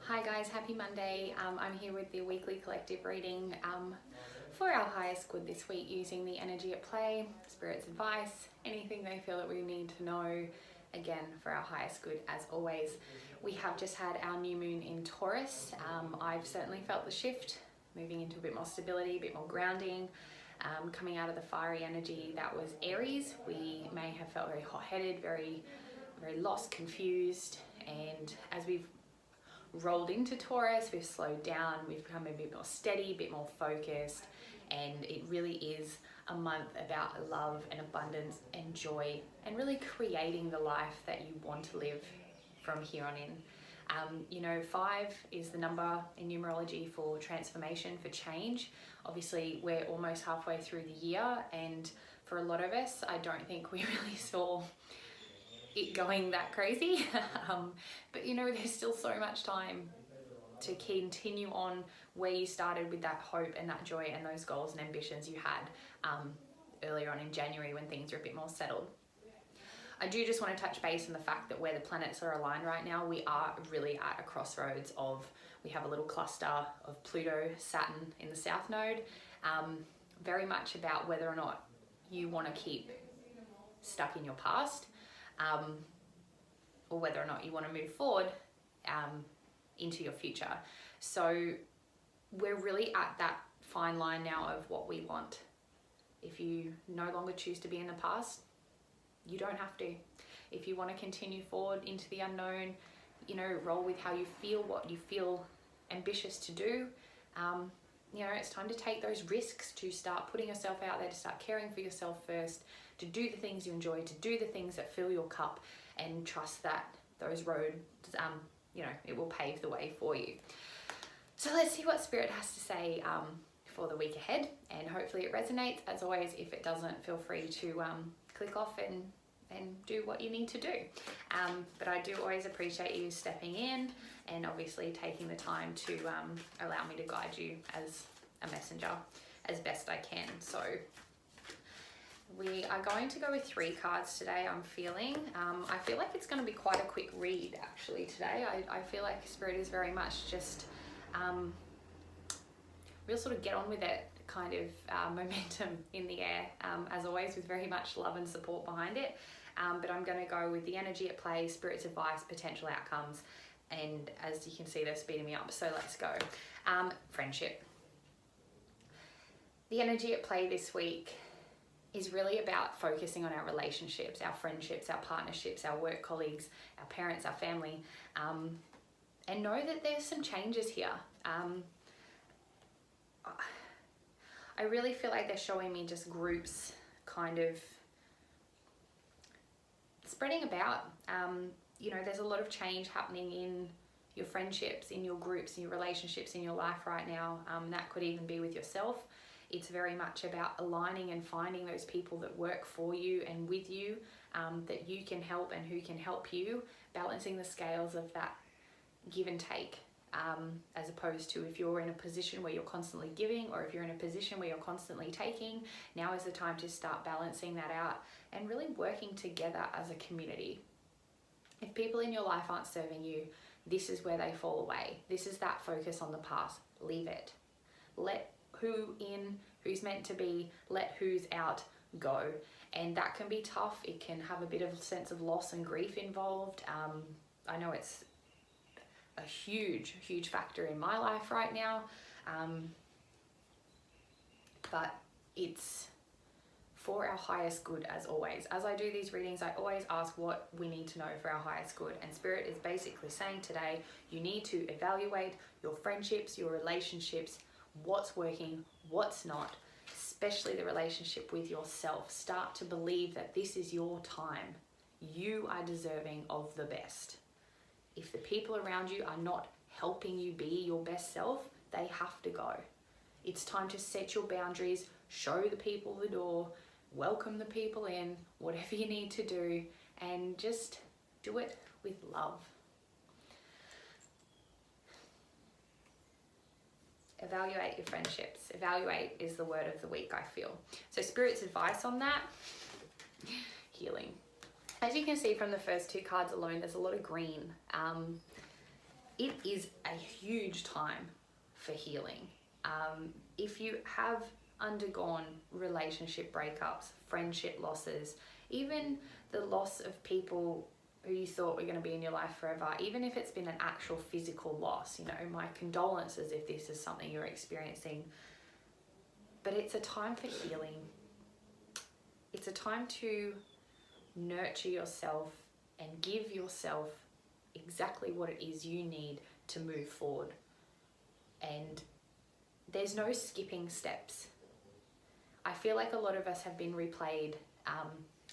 Hi guys, happy Monday. I'm here with the weekly collective reading for our highest good this week using the energy at play, Spirit's advice, anything they feel that we need to know, again, for our highest good as always. We have just had our new moon in Taurus. I've certainly felt the shift, moving into a bit more stability, a bit more grounding, coming out of the fiery energy that was Aries. We may have felt very hot-headed, very lost, confused, and as we've rolled into Taurus, we've slowed down, we've become a bit more steady, a bit more focused, and it really is a month about love and abundance and joy and really creating the life that you want to live from here on in. 5 is the number in numerology for transformation, for change. Obviously, we're almost halfway through the year, and for a lot of us, I don't think we really saw it going that crazy. But there's still so much time to continue on where you started with that hope and that joy and those goals and ambitions you had earlier on in January when things are a bit more settled. I do just want to touch base on the fact that where the planets are aligned right now, we are really at a crossroads of, we have a little cluster of Pluto, Saturn in the South Node, very much about whether or not you want to keep stuck in your past, or whether or not you want to move forward into your future. So we're really at that fine line now of what we want. If you no longer choose to be in the past, you don't have to. If you want to continue forward into the unknown, roll with how you feel, what you feel ambitious to do. It's time to take those risks, to start putting yourself out there, to start caring for yourself first, to do the things you enjoy, to do the things that fill your cup, and trust that those roads, it will pave the way for you. So let's see what Spirit has to say for the week ahead, and hopefully it resonates. As always, if it doesn't, feel free to click off and do what you need to do. But I do always appreciate you stepping in and obviously taking the time to allow me to guide you as a messenger as best I can. So we are going to go with 3 cards today, I'm feeling. I feel like it's going to be quite a quick read actually today. I feel like Spirit is very much just we'll sort of get on with it kind of momentum in the air, as always, with very much love and support behind it. But I'm going to go with the energy at play, Spirit's advice, potential outcomes, and as you can see, they're speeding me up, so let's go. Friendship. The energy at play this week is really about focusing on our relationships, our friendships, our partnerships, our work colleagues, our parents, our family, and know that there's some changes here. I really feel like they're showing me just groups kind of spreading about. There's a lot of change happening in your friendships, in your groups, in your relationships, in your life right now. That could even be with yourself. It's very much about aligning and finding those people that work for you and with you, that you can help and who can help you, balancing the scales of that give and take. As opposed to if you're in a position where you're constantly giving, or if you're in a position where you're constantly taking, now is the time to start balancing that out and really working together as a community. If people in your life aren't serving you, this is where they fall away. This is that focus on the past. Leave it. Let who in, who's meant to be, let who's out go. And that can be tough. It can have a bit of a sense of loss and grief involved. I know it's a huge factor in my life right now, but it's for our highest good as always. As I do these readings, I always ask what we need to know for our highest good, and Spirit is basically saying today you need to evaluate your friendships, your relationships, what's working, what's not, especially the relationship with yourself. Start to believe that this is your time. You are deserving of the best. If the people around you are not helping you be your best self, they have to go. It's time to set your boundaries, show the people the door, welcome the people in, whatever you need to do, and just do it with love. Evaluate your friendships. Evaluate is the word of the week, I feel. So Spirit's advice on that, healing. As you can see from the first 2 cards alone, there's a lot of green. it is a huge time for healing. If you have undergone relationship breakups, friendship losses, even the loss of people who you thought were going to be in your life forever, even if it's been an actual physical loss, you know, my condolences if this is something you're experiencing. But it's a time for healing. It's a time to nurture yourself and give yourself exactly what it is you need to move forward. And there's no skipping steps. I feel like a lot of us have been replayed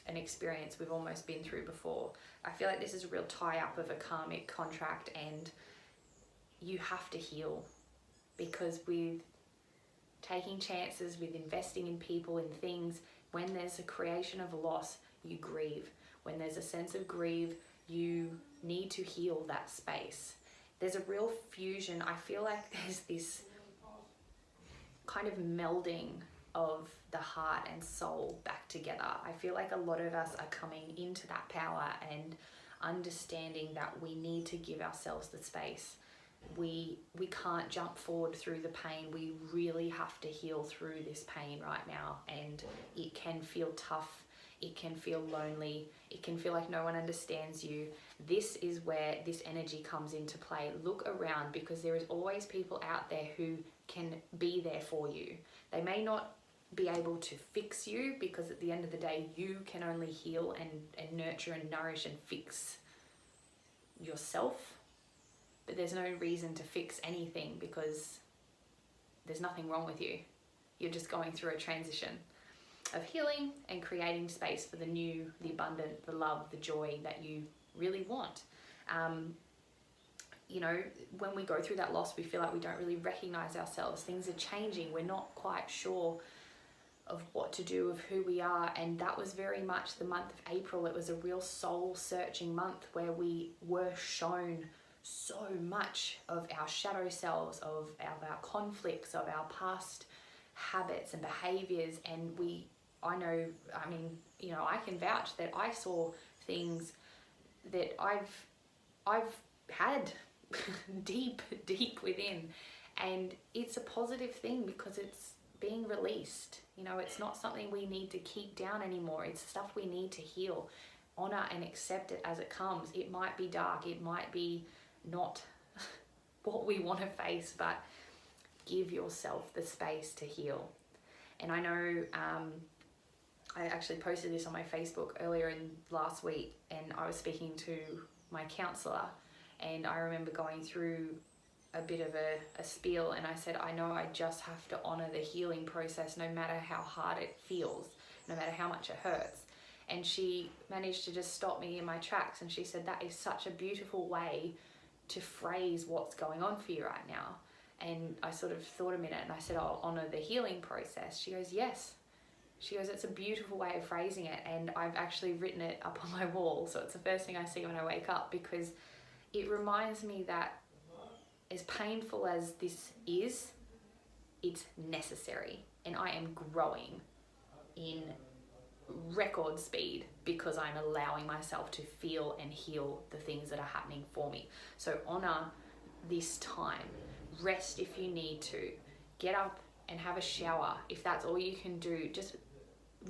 an experience we've almost been through before. I feel like this is a real tie-up of a karmic contract, and you have to heal, because with taking chances, with investing in people and things, when there's a creation of a loss, you grieve. When there's a sense of grief, you need to heal that space. There's a real fusion. I feel like there's this kind of melding of the heart and soul back together. I feel like a lot of us are coming into that power and understanding that we need to give ourselves the space. We can't jump forward through the pain. We really have to heal through this pain right now, and it can feel tough. It can feel lonely. It can feel like no one understands you. This is where this energy comes into play. Look around, because there is always people out there who can be there for you. They may not be able to fix you, because at the end of the day, you can only heal and nurture and nourish and fix yourself. But there's no reason to fix anything, because there's nothing wrong with you. You're just going through a transition of healing and creating space for the new, the abundant, the love, the joy that you really want. You know, when we go through that loss, we feel like we don't really recognize ourselves. Things are changing. We're not quite sure of what to do, of who we are. And that was very much the month of April. It was a real soul searching month where we were shown so much of our shadow selves, of our conflicts, of our past habits and behaviors. And I can vouch that I saw things that I've had deep within, and it's a positive thing because it's being released. You know, it's not something we need to keep down anymore. It's stuff we need to heal, honor and accept it as it comes. It might be dark, it might be not what we want to face, but give yourself the space to heal. And I know I actually posted this on my Facebook earlier in last week, and I was speaking to my counselor, and I remember going through a bit of a spiel, and I said, I know I just have to honor the healing process no matter how hard it feels, no matter how much it hurts. And she managed to just stop me in my tracks, and she said, that is such a beautiful way to phrase what's going on for you right now. And I sort of thought a minute, and I said, I'll honor the healing process. She goes, yes. She goes, it's a beautiful way of phrasing it, and I've actually written it up on my wall, so it's the first thing I see when I wake up, because it reminds me that as painful as this is, it's necessary, and I am growing in record speed because I'm allowing myself to feel and heal the things that are happening for me. So honor this time. Rest if you need to. Get up and have a shower if that's all you can do. Just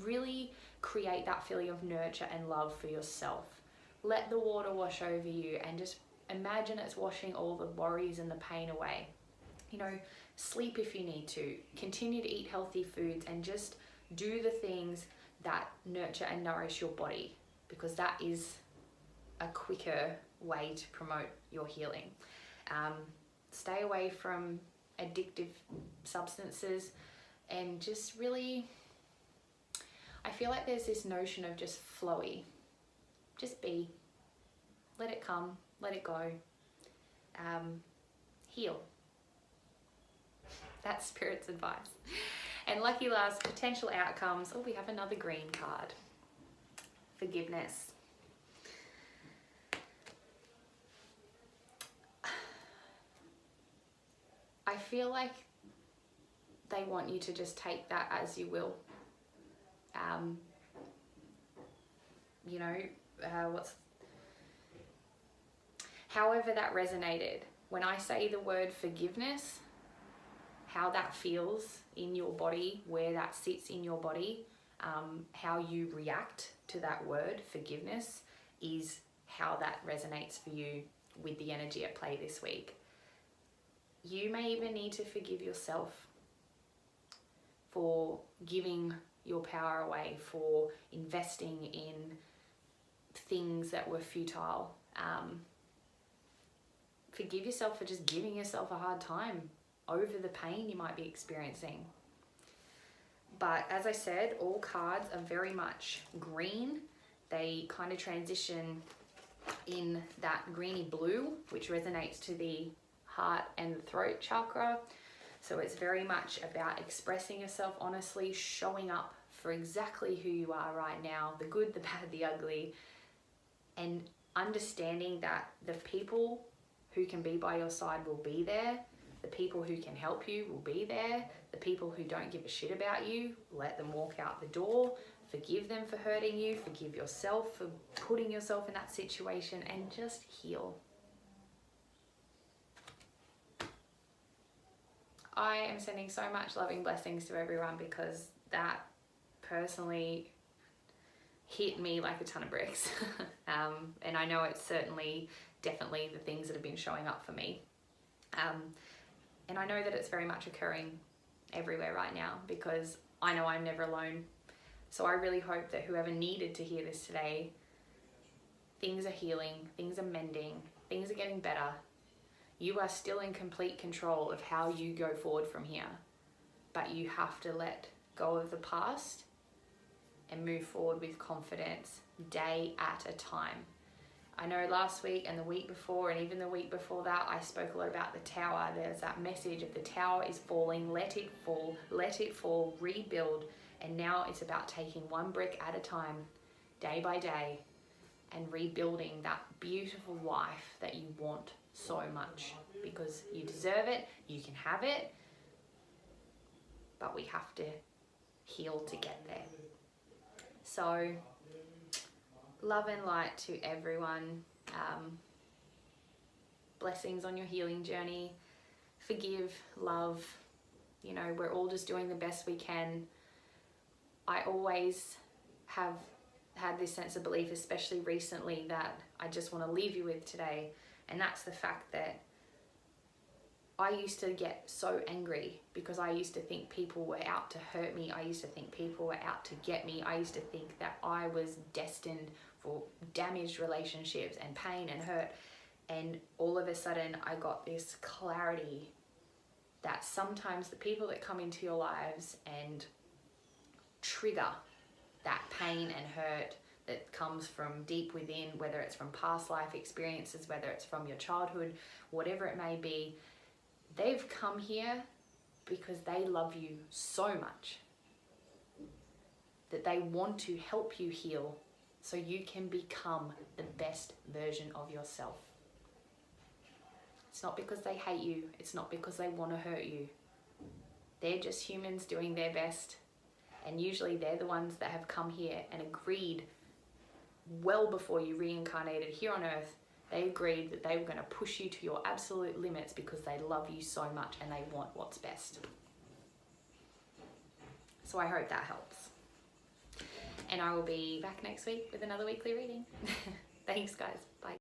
really create that feeling of nurture and love for yourself. Let the water wash over you, and just imagine it's washing all the worries and the pain away. You know, sleep if you need to. Continue to eat healthy foods, and just do the things that nurture and nourish your body, because that is a quicker way to promote your healing. Stay away from addictive substances, and just really, I feel like there's this notion of just flowy. Just be. Let it come. Let it go. Heal. That's Spirit's advice. And lucky last, potential outcomes. Oh, we have another green card. Forgiveness. I feel like they want you to just take that as you will. However that resonated. when I say the word forgiveness, how that feels in your body, where that sits in your body, how you react to that word forgiveness is how that resonates for you with the energy at play this week. You may even need to forgive yourself for giving your power away, for investing in things that were futile. Forgive yourself for just giving yourself a hard time over the pain you might be experiencing. But as I said, all cards are very much green. They kind of transition in that greeny blue, which resonates to the heart and the throat chakra. So it's very much about expressing yourself honestly, showing up for exactly who you are right now, the good, the bad, the ugly, and understanding that the people who can be by your side will be there. The people who can help you will be there. The people who don't give a shit about you, let them walk out the door. Forgive them for hurting you. Forgive yourself for putting yourself in that situation, and just heal. I am sending so much loving blessings to everyone because that personally hit me like a ton of bricks. And I know it's definitely the things that have been showing up for me. And I know that it's very much occurring everywhere right now because I know I'm never alone. So I really hope that whoever needed to hear this today, things are healing, things are mending, things are getting better. You are still in complete control of how you go forward from here, but you have to let go of the past and move forward with confidence, day at a time. I know last week and the week before and even the week before that, I spoke a lot about the tower. There's that message of the tower is falling, let it fall, rebuild. And now it's about taking one brick at a time, day by day, and rebuilding that beautiful life that you want so much, because you deserve it, you can have it, but we have to heal to get there. So love and light to everyone. Blessings on your healing journey. Forgive, love. You know, we're all just doing the best we can. I always have had this sense of belief, especially recently, that I just want to leave you with today. And that's the fact that I used to get so angry because I used to think people were out to hurt me. I used to think people were out to get me. I used to think that I was destined for damaged relationships and pain and hurt. And all of a sudden I got this clarity that sometimes the people that come into your lives and trigger that pain and hurt that comes from deep within, whether it's from past life experiences, whether it's from your childhood, whatever it may be, they've come here because they love you so much that they want to help you heal so you can become the best version of yourself. It's not because they hate you. It's not because they want to hurt you. They're just humans doing their best. And usually they're the ones that have come here and agreed well before you reincarnated here on earth. They agreed that they were going to push you to your absolute limits because they love you so much and they want what's best. So I hope that helps. And I will be back next week with another weekly reading. Thanks, guys. Bye.